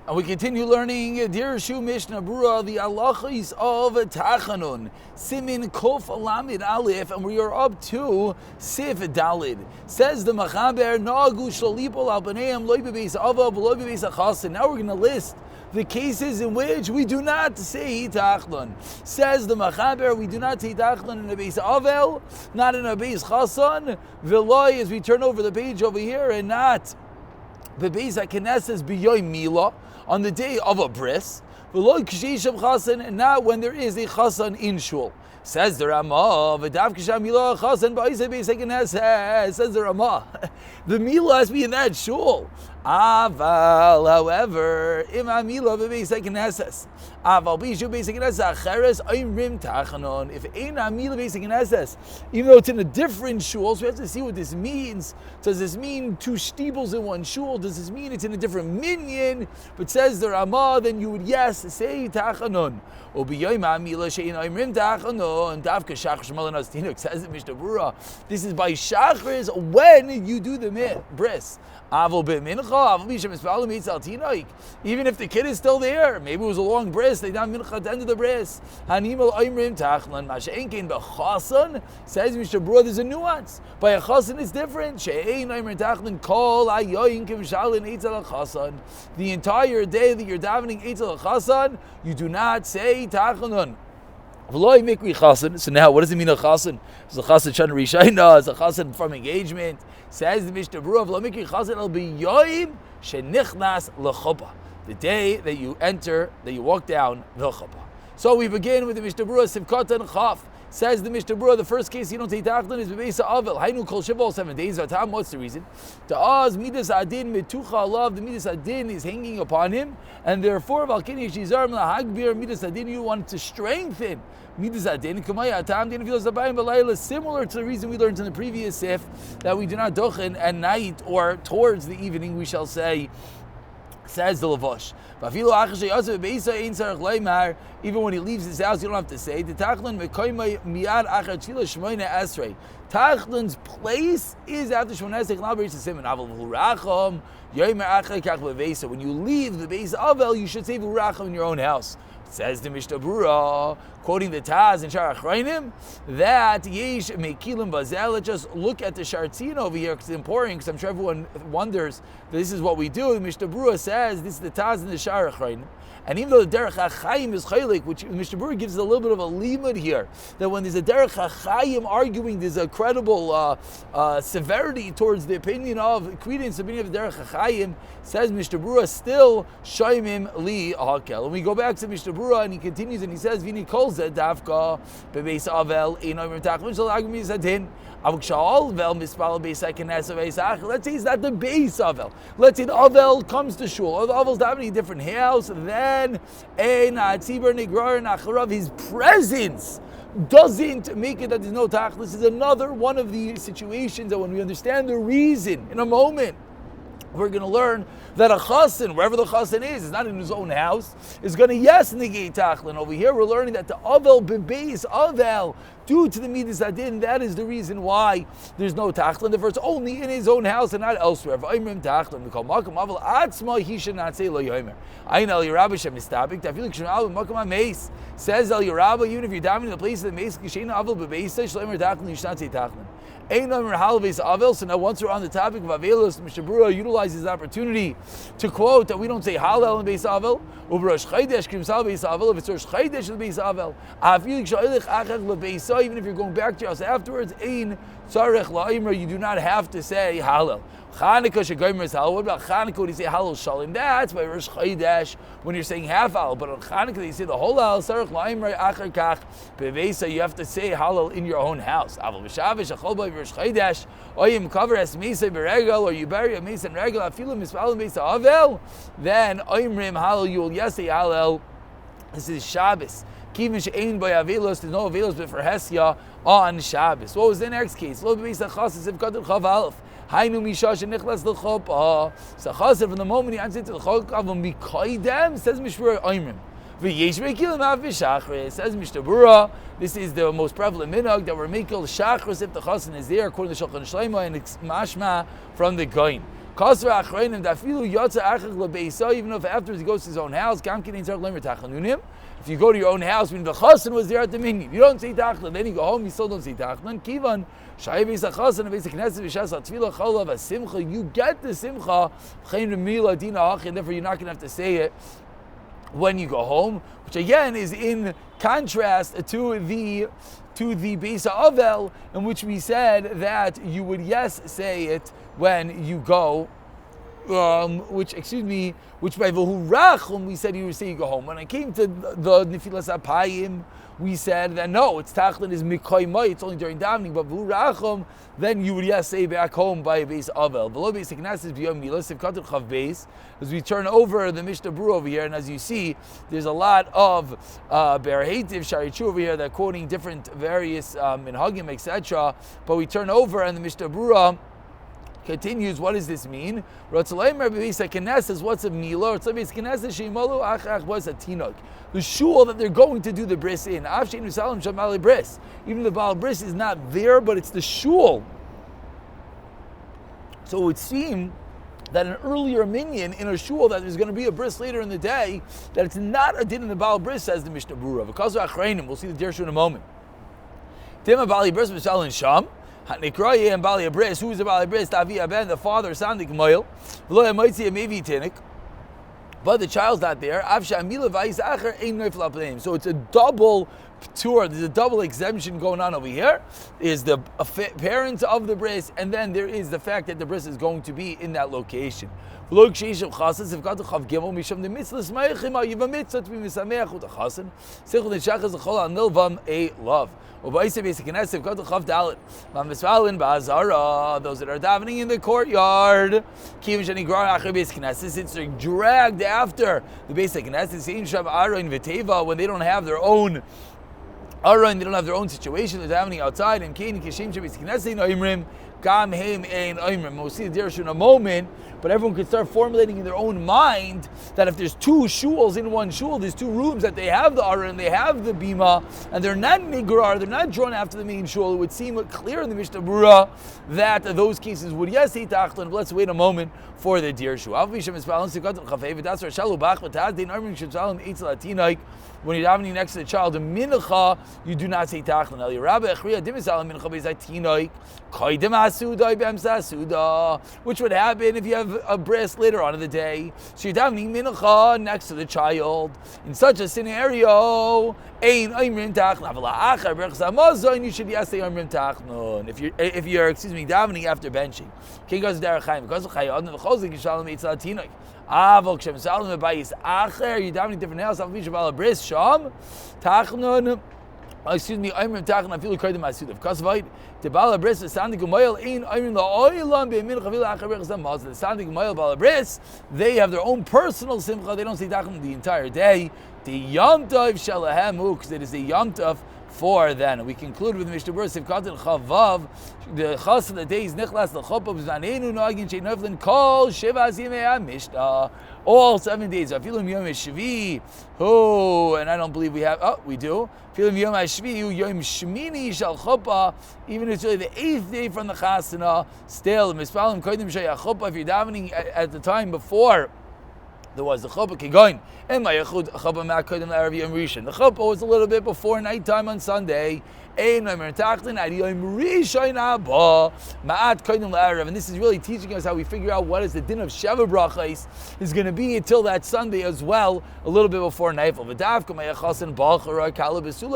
And we continue learning Dirshu Mishna Berurah, the halachos of Tachanun, Siman Kof Alamid Aleph, and we are up to Sif Dalid. Says the Machaber, Nagu Shalipol Al B'neim Loi B'beis Ava B'loi B'beis Achasin. Now we're going to list the cases in which we do not say Tachanun. Says the Machaber, we do not say Tachanun in a Beis Avel, not in a Beis Chasan. V'loi, as we turn over the page over here, and not B'beis HaKnesses B'yoy Mila, on the day of a bris, and not when there is a chasan in shul. Says the Ramah, says the Ramah, the Mila has to be in that shul. Aval, however, Ima Mila b'beis HaKnesses. Aval b'ishu beis HaKnesses acheres oimrim tachanon. If Eina Mila beis HaKnesses, even though it's in a different shul, so we have to see what this means. Does this mean two shtibels in one shul? Does this mean it's in a different minyan? But says the Ramah, then you would say tachanon. Ubiyayim Mila she'in oimrim tachanon. Davka shachar shemalan astinuk, says the Mishnah Berurah. This is by shachris when you do the bris. Even if the kid is still there, maybe it was a long bris, they done mincha at the end of the bris. Says Mishnah Berurah, there's a nuance. By a chasan it's different. The entire day that you're davening eitzel chasan, you do not say tachanun. So now, what does it mean a chasan? Is a chasan shana rishayna? Is a chasan from engagement? Says the Mishnah Berurah, "V'lo mikri chasan el biyoyim shenichnas lechuppah." The day that you enter, that you walk down the chuppah. So we begin with the Mishnah Berurah Sivkatan Chaf. Says the Mishnah Berurah, the first case you don't take tachanun is b'beis ha'avel. Hainu kol shiva 7 days. Vatam, what's the reason? Ta'az midas adin mitucha alav. The midas adin is hanging upon him, and therefore valkini shizar hagbir midas adin. You want to strengthen midas adin. Kamaya atam din filas abayim b'layla. Similar to the reason we learned in the previous sif that we do not dochen at night or towards the evening. We shall say. Says the Lavash. Even when he leaves his house, you don't have to say. Tachlun's place is after Shmoneh Siman. When you leave the Beis Avel, you should say V'uracham in your own house. Says the Mishnah Berurah, quoting the Taz in Shar Achrayim, that Yesh Mekilim Bazel. Let's just look at the Shartzin over here because it's important, because I'm sure everyone wonders that this is what we do. The Mishnah Berurah says this is the Taz in the Shar Achrayim. And even though the Derech HaChaim is Chaylik, which Mishnah Berurah gives a little bit of a limud here, that when there's a Derech HaChaim arguing, there's a credible severity towards the opinion of credence, the opinion of the Derech HaChaim, says Mishnah Berurah still Shaimim Li Hakel. And we go back to Mishnah Berurah and he continues and he says, Vini Kol Zed Davka Bebeis Avel Einoim Tachmin Shal Agmi Zadin. Let's say it's not the Beis Avel. Let's say the Avel comes to shul, or the Avel's davening in a different house, then his presence doesn't make it that there's no tach. This is another one of the situations that when we understand the reason in a moment, we're going to learn that a chasen, wherever the chasen is not in his own house, is going to negate tachlin. Over here, we're learning that the avel bebeis avel, due to the midas adin, that is the reason why there's no tachlin. Therefore, it's only in his own house and not elsewhere. V'ayimrim tachlin, we call makam avel atzma. He should not say lo yomer. Ayin el yerabah shem mistabik. Tafilik shem avel makam ameis. Says el yerabah, even if you're davening in the place of the meis kishein avel bebeis shloimer tachlin, you should not say tachlin. So now once we're on the topic of Avelos, Mishnah Berurah utilizes the opportunity to quote that we don't say Halal in Beis Avel, if it's Rosh Chodesh in Beis Avel, even if you're going back to your house afterwards, you do not have to say Halal. Chanukah shegomer is halal. What about Chanukah when you say halal shalim? That's by Rosh Chodesh when you're saying half halal. But on Chanukah you say the whole halal. Sarach la'imrei acher kach beveisa. You have to say halal in your own house. Aval b'shavish achol by Rosh Chodesh. Oyim cover es meisa beregel, or you bury a meisa in regel. Afilu mispalim meisa avel. Then oyimrim halal. You will say halal. This is Shabbos. Kivin she'ein by avelos. There's no avelos but for Hesya on Shabbos. What was the next case? Lo b'beisa chasis if kadol chav alef. Hainu mishash nichlas l'chopah. So chaser from the moment he answered to the chokah mikoydem, says Mishmur Oimrim. V'yesh mekilim av v'shachris, says Mishnah Berurah. This is the most prevalent minhag that we're making shachris if the chasen is there, according to Shulchan Shleima, and it's mashma from the Goin. Kasra achreinim dafilu yotza achach lebeisa, even if afterwards he goes to his own house, gam kidin tzarich lemer tachanunim. If you go to your own house, when the chassan was there at the minyan, you don't say tachlan. Then you go home, you still don't say tachlan. Kivan shay beis chassan and beis knesset v'shas atfila cholav asimcha. You get the simcha chayim mila dina hach, and therefore you're not going to have to say it when you go home, which again is in contrast to the Beis Avel, in which we said that you would say it when you go, which by V'hu Rachum we said you would say you go home. When I came to the Nefilas Apayim, we said that no, it's Tachlin is Mikoymai, it's only during davening, but V'hu Rachum, then you would say back home by Beis Avel. Below Beis Knesset B'yom Milos Sivkatul Chav Beis, as we turn over the Mishnah Berurah over here, and as you see, there's a lot of Berhetiv Sharichu over here that are quoting different various minhagim, etc. But we turn over, and the Mishnah Berurah continues. What does this mean? What's a mila? The shul that they're going to do the bris in. Even the Baal bris is not there, but it's the shul. So it would seem that an earlier minyan in a shul that there's going to be a bris later in the day, that it's not a din in the Baal bris, says the Mishnah Berurah. Because of Achrayim, we'll see the Dirshu in a moment. Tema Baal bris b'shal in Sham. Hatnikroye and Bali Abris, who is the Bali Abris? Tavi Aben, the father, Sandik Moil. V'lo Yamoitzi Amevi Tinik. But the child's not there. Avsha Amila Vais Acher Ein Neifel Apneim. So it's a double tour. There's a double exemption going on over here. Is the parents of the bris, and then there is the fact that the bris is going to be in that location. V'lo Ksheishav Chasas, if got to Chav Gimel, Misham the Mitzvah Smayachim, you have a mitzvah to be Misameach with a Chasan. Sichel Neshachas Chol Anilvam a love. Those that are davening in the courtyard, since they're dragged after the basic Knesset, when they don't have their own Aron, they don't have their own situation, they're davening outside, and we'll see the Dirshu in a moment, but everyone could start formulating in their own mind that if there's two shuls in one shul, there's two rooms that they have the Aron, they have the Bima, and they're not Nigrar, they're not drawn after the main shul. It would seem clear in the Mishnah Berurah that those cases would say Tachlan, but let's wait a moment for the Dirshu. When you're davening next to the child, the mincha, you do not say tachlan. Which would happen if you have a bris later on in the day. So you're davening mincha next to the child. In such a scenario, you should yes say omrim tachlan. If you're davening after benching. King goes derech chaim. You're davening different house. Sham, Tachnon. Excuse me, I'm Tachnon. I feel like I'm Masud. Because why? The Bala Bris is standing Gumayel in. I'm the Oilam be Min Chavil Achaber Zamaz. The standing Gumayel Bala Bris. They have their own personal simcha. They don't say Tachnon the entire day. The Yom Tov Shalahamu, because it is a Yom Tov for then. We conclude with Mishnah Berurah Sivkatin Chavav. The Chas of the day is Nichlas the Chopav Zanenu Nagin Sheinoflin Kol Shiva Zimei Mishnah. All 7 days. Afilim Yom Shvi. Oh, and I don't believe we have. Oh, we do. Afilim Yom Shvi. Yom Shmini Shal Chopa. Even if it's really the 8th day from the Chasana. Still, Mispalim Kodim Shaya Chopa. If you're davening at the time before there was the chuppah kigoin. And my yachud chuppah ma'akodim la'arav yom rishon. The chuppah was a little bit before nighttime on Sunday. And this is really teaching us how we figure out what is the din of Sheva Brachos is going to be until that Sunday as well, a little bit before Nifel.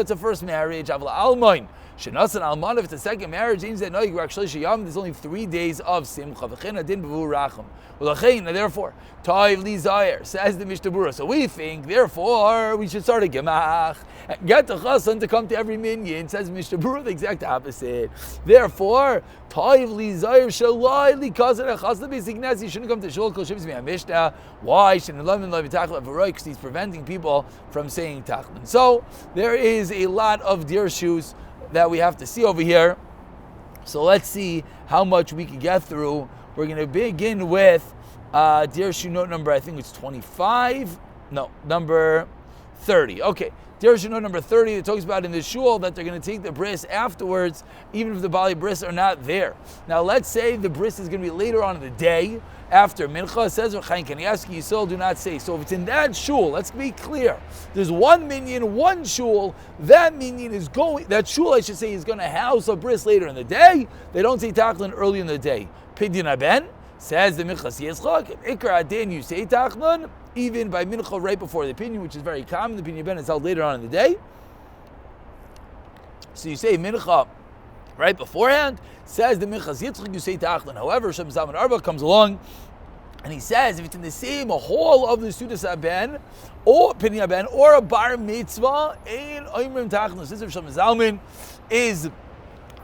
It's a first marriage. Shenasan Alman, if it's a second marriage, means that no, there's only 3 days of Simcha. Therefore, Toiv Li Zayir, says the Mishnah Berurah. So we think, therefore, we should start a Gemach. Get the Chassan to come to every minyan, says Mishnah Berurah, the exact opposite. Therefore, Toiv Li Zayir Shalai Li Kazan Chassan B'Signas, he shouldn't come to Shul Kol Shivs Mi HaMishnah. Why? Because he's preventing people from saying Tachlan. So, there is a lot of Dirshus that we have to see over here. So let's see how much we can get through. We're going to begin with Dirshu note number, I think it's 25. No, number 30. Okay. Dirshu number 30, it talks about in the shul that they're going to take the bris afterwards, even if the bali bris are not there. Now, let's say the bris is going to be later on in the day, after mincha. It says, you still do not say. So if it's in that shul, let's be clear. There's one minyan, one shul. That minyan is going, that shul, I should say, is going to house a bris later in the day. They don't say tachlin early in the day. Pidyon aben, says the Minchas Yitzchak, Ikar Adin, you say tachlin, even by mincha right before the opinion, which is very common. The opinion ben is held later on in the day. So you say mincha right beforehand. Says the Minchas Yitzchak, you say tachlin. However, Shem Zalman Arba comes along and he says if it's in the same hall of the Sudas Aben or opinion Ben or a bar mitzvah, ein oimrim tachlin. Since Shem Zalman is,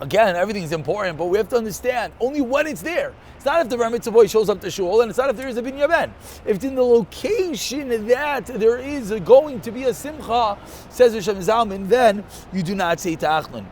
again, everything's important, but we have to understand only when it's there. It's not if the bar mitzvah boy shows up to shul, and it's not if there is a binyan ben. If it's in the location that there is going to be a simcha, says Hashem Zalman, then you do not say tachlin.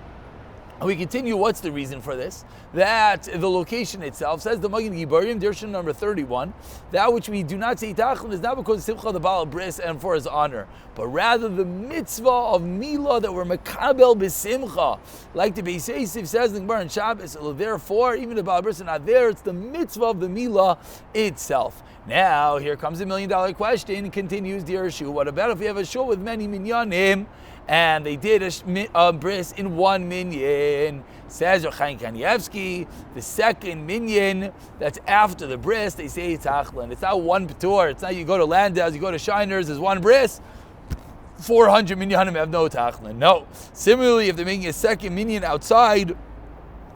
We continue. What's the reason for this? That the location itself, says the Magen Giborim, Dirshu number 31, that which we do not say tachlin is not because of simcha the Baal Bris and for his honor, but rather the mitzvah of milah that we're makabel b'simcha, like the Beis Yosef says in Gemara and Shabbos. Therefore, even the Baal Bris are not there. It's the mitzvah of the milah itself. Now, here comes $1 million question. Continues Dirshu. What about if we have a shul with many minyanim? And they did a bris in one minyan. Says Yochanan Kanievsky, the second minyan that's after the bris, they say tachlin. It's not one patur. It's not you go to Landau's, you go to Shiners, there's one bris. 400 minyanim have no tachlin. No. Similarly, if they're making a second minyan outside,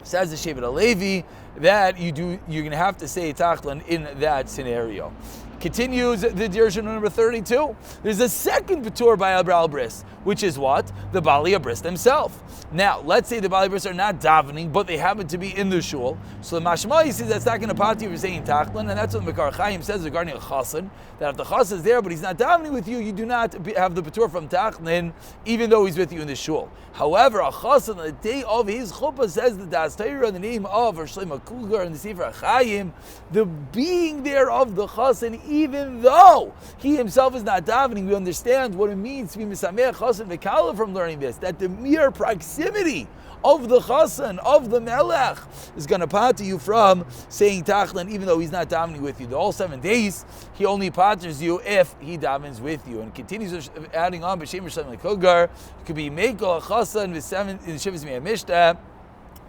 says the Shevet HaLevi, that you're going to have to say tachlin in that scenario. Continues the Dirshu number 32. There's a second patur by Abral Bris, which is what? The Bali Bris themselves. Now, let's say the Bali Bris are not davening, but they happen to be in the shul. So the Mashma says that's not going to party if you're saying tachlin, and that's what the Mekar Chaim says regarding a chassan, that if the chassan is there, but he's not davening with you, you do not have the patur from tachlin, even though he's with you in the shul. However, a chassan on the day of his chuppah, says the Das Torah in the name of Rosh Shlomo Kluger and the Sefer Chaim, the being there of the chassan, even though he himself is not davening, we understand what it means to be misameh chassan v'kala from learning this, that the mere proximity of the chassan, of the melech, is going to pater you from saying tachlin, even though he's not davening with you. The whole 7 days, he only paters you if he davens with you. And continues adding on, b'shem Rosh Kogar, it could be mekel chassan v'seven in Shivas Miyah Mishnah.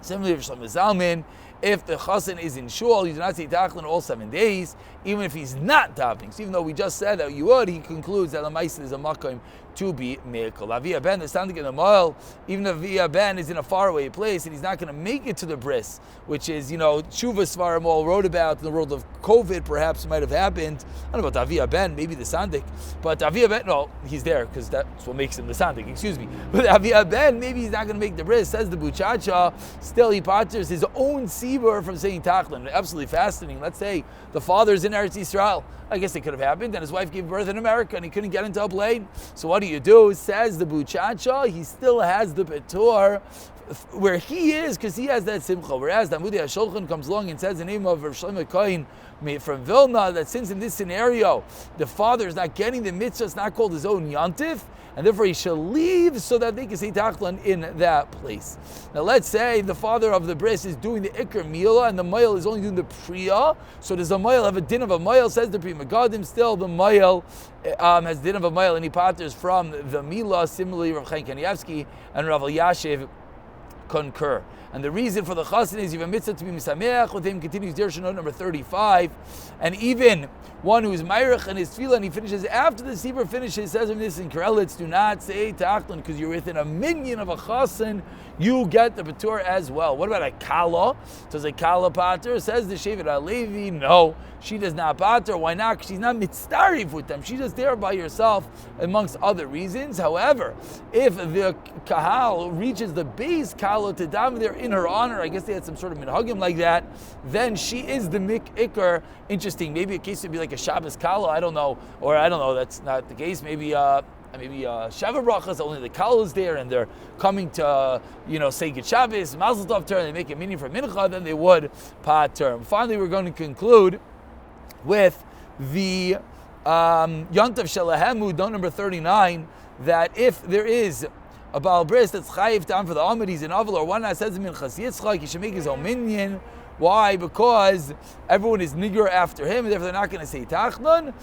Similarly, for Shlomo Zalman, if the chassan is in shul, you do not say tachlin all 7 days, even if he's not davening. So even though we just said that you would, he concludes that the ma'aser is a makom to be mekel. Avia ben is standing in the mile, even if Avia ben is in a faraway place and he's not going to make it to the bris, which is, Tshuva Svarim all wrote about in the world of COVID, perhaps might have happened. I don't know about Avia ben, maybe the sandik, but Avia ben, no, he's there because that's what makes him the sandik. Excuse me, but Avia ben, maybe he's not going to make the bris. Says the Buchacha, still he paters his own sibur from saying tachlin. Absolutely fascinating. Let's say the father's in Eretz Yisrael. I guess it could have happened, and his wife gave birth in America, and he couldn't get into a plane. So what do? Says the Buchacha, he still has the Petur where he is, because he has that simcha. Whereas the Amudei HaShulchan comes along and says the name of Rav Shlomo Kohen from Vilna, that since in this scenario the father is not getting the mitzvah, it's not called his own yantif, and therefore he shall leave so that they can say tachlan in that place. Now let's say the father of the bris is doing the ikr milah and the mayel is only doing the priya. So does the mayel have a din of a mayel? Says the Pri Megadim, still the mayel has din of a mayel and he patters from the milah. Similarly, Rav Chaim Kanievsky and Rav Elyashiv concur. And the reason for the chassan is you have a mitzvah to be misameach with him. Continues Dirshu note number 35. And even one who is mayrich and his tefillah and he finishes after the sibur finishes, says in this in Karelitz, do not say tachlan because you're within a minyan of a chassan, you get the patur as well. What about a kala? Does a kala pater? Says the Shevet HaLevi, no, she does not pater. Why not? Because she's not mitzdarif with them. She's just there by herself amongst other reasons. However, if the kahal reaches the base kala to daven there in her honor, I guess they had some sort of minhagim like that, then she is the mik'ikr. Interesting. Maybe a case would be like a Shabbos kala, I don't know, that's not the case. Maybe Shava Brachas, only the Kal is there, and they're coming to, say Good Shabbos, Mazel Tov turn, they make a meaning for Mincha, then they would Pat term. Finally, we're going to conclude with the Yontav Shalahemu, note number 39, that if there is a Baal Bris that's chayiv down for the Amid, he's an Aval, or one that says him in Chas Yitzchak, he should make his own minyan. Why? Because everyone is nigger after him, and therefore they're not going to say Tachnun,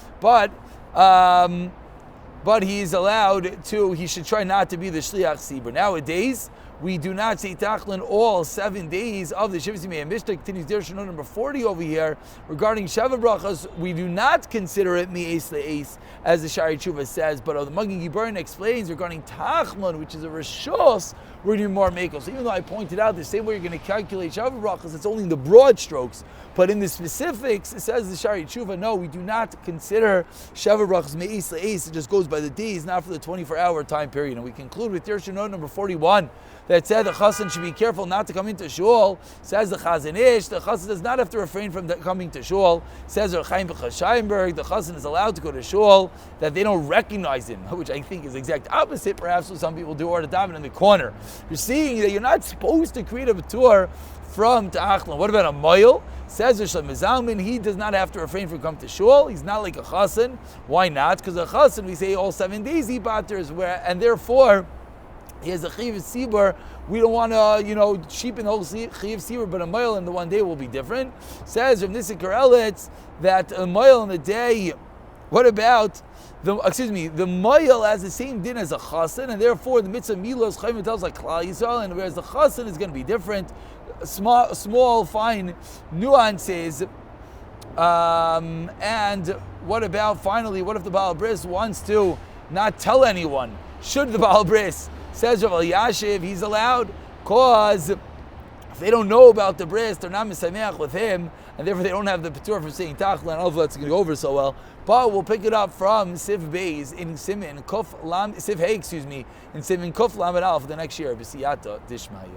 but he's allowed to, he should try not to be the Shliach Sibur. Nowadays, we do not say Tachlin all 7 days of the Shiva Simei. Mishnah continues Dirshu number 40 over here regarding Sheva Brachas. We do not consider it Mi'es Le'es, as the Shari Tshuva says, but the Magen Giberin explains regarding Tachlin, which is a Rishos, we're doing more Meko. So even though I pointed out the same way you're going to calculate Sheva Brachas, it's only in the broad strokes, but in the specifics, it says the Shari Tshuva, no, we do not consider Sheva Brachas Me'es Le'es. It just goes by the days, not for the 24-hour time period. And we conclude with Dirshu number 41, that said the chassan should be careful not to come into shul. Says the Chazon Ish, the chassan does not have to refrain from coming to shul. Says the Chaim B'Chashayimberg, the chassan is allowed to go to shul, that they don't recognize him, which I think is the exact opposite, perhaps what some people do, or to daven in the corner. You're seeing that you're not supposed to create a tour from Ta'achlan. What about a moil? Says the Shlomo Zalman, he does not have to refrain from coming to shul. He's not like a chassan. Why not? Because a chassan, we say all 7 days he batters, and therefore he has a chiv sibur. We don't want to, cheapen the whole chiv sibur, but a mile in the one day will be different. Says Rav Nissen Karelitz that a mile in the day. What about the mile has the same din as a chassan, and therefore the mitzvah milos chayim tells like Klal Yisrael, and whereas the chassan is going to be different, small, fine nuances. And what about finally? What if the Baal Bris wants to not tell anyone? Should the Baal Bris? Says Rav Elyashiv, he's allowed, cause if they don't know about the bris, they're not misameach with him, and therefore they don't have the patur for saying tachlan. I don't know if that's going to go over so well, but we'll pick it up from Siv Beis in Siman Kuf Lam, Siv Hey, in Siman Kuf Lam and Al for the next year. B'siyata Dishmaya.